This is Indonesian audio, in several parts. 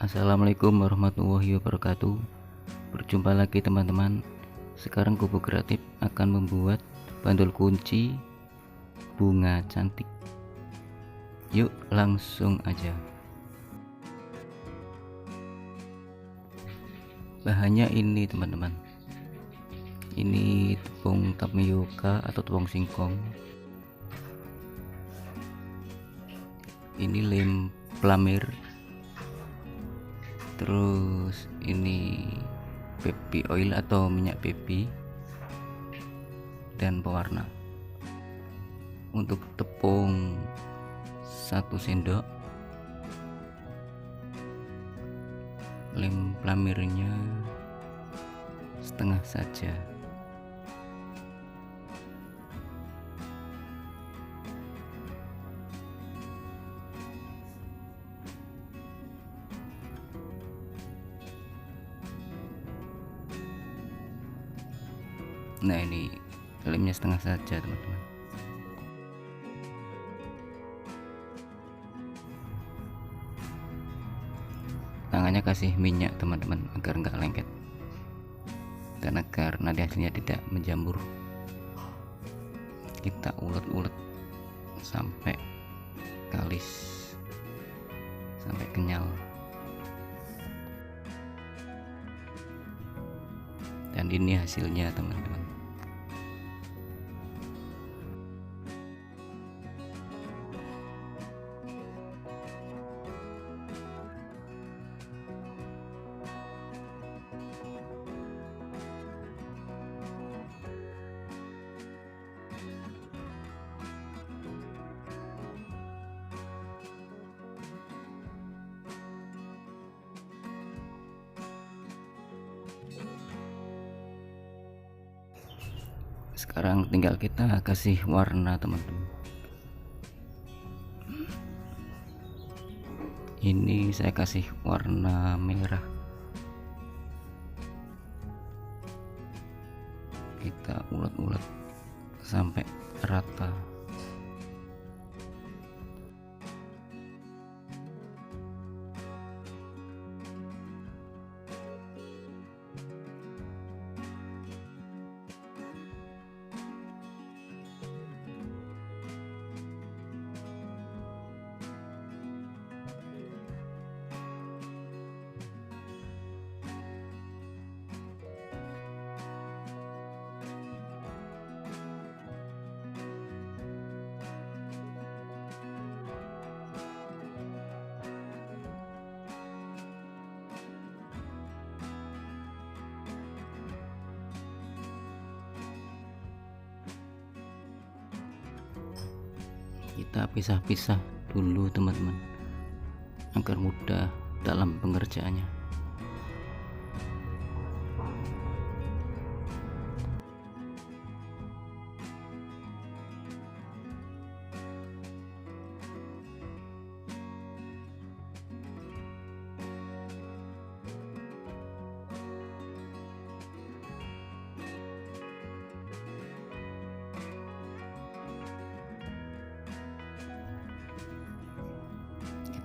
Assalamualaikum warahmatullahi wabarakatuh. Berjumpa lagi teman-teman. Sekarang Kubu Kreatif akan membuat bandul kunci bunga cantik. Yuk langsung aja. Bahannya ini teman-teman. Ini tepung tapioka atau tepung singkong. Ini lem plamir. Terus ini baby oil atau minyak baby dan pewarna. Untuk tepung 1 sendok, lem plamirnya setengah saja. Nah, ini lemnya setengah saja teman-teman. Tangannya kasih minyak teman-teman agar nggak lengket dan agar nanti hasilnya tidak menjamur. Kita ulet-ulet sampai kalis, sampai kenyal. Dan ini hasilnya teman-teman. Sekarang tinggal kita kasih warna teman-teman. Ini saya kasih warna merah. Kita ulet-ulet sampai rata. Kita pisah-pisah dulu teman-teman agar mudah dalam pengerjaannya.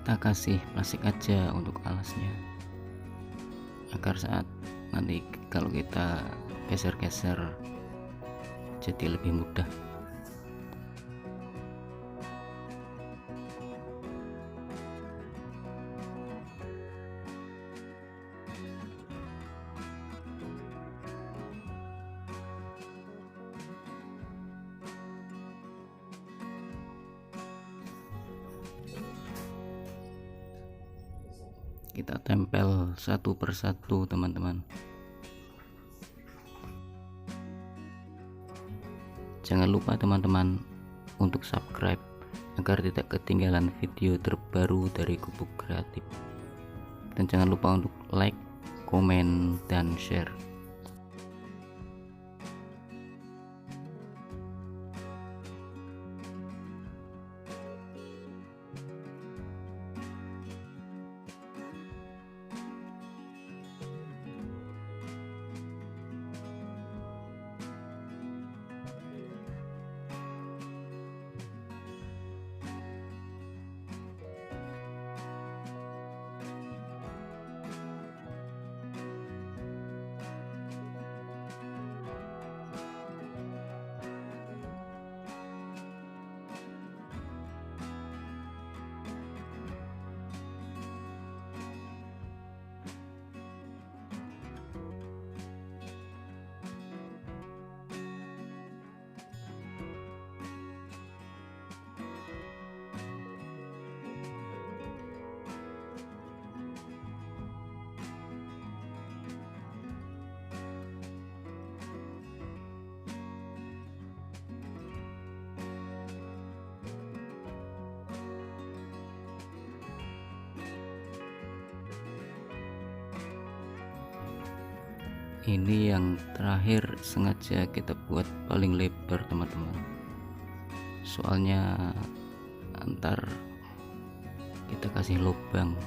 Kita kasih plastik aja untuk alasnya agar saat nanti kalau kita geser-geser jadi lebih mudah. Kita tempel satu persatu teman-teman. Jangan lupa teman-teman untuk subscribe agar tidak ketinggalan video terbaru dari Kubu Kreatif. Dan jangan lupa untuk like, komen, dan share. Ini yang terakhir sengaja kita buat paling lebar teman-teman, soalnya ntar kita kasih lubang.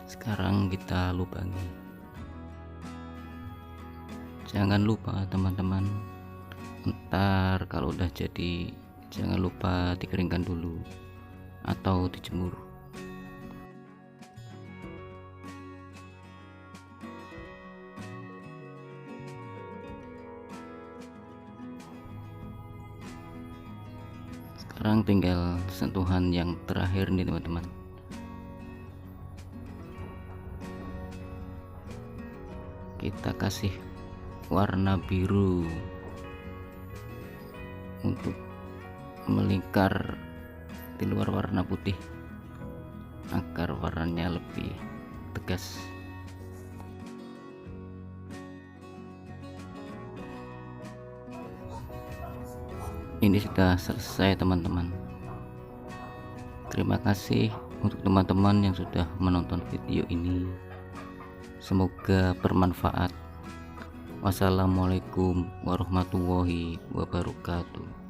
Sekarang kita lubangi. Jangan lupa teman-teman, ntar kalau udah jadi jangan lupa dikeringkan dulu atau dijemur. Sekarang tinggal sentuhan yang terakhir nih teman-teman. Kita kasih warna biru untuk melingkar di luar warna putih agar warnanya lebih tegas. Ini sudah selesai teman-teman. Terima kasih untuk teman-teman yang sudah menonton video ini. Semoga bermanfaat. Wassalamualaikum warahmatullahi wabarakatuh.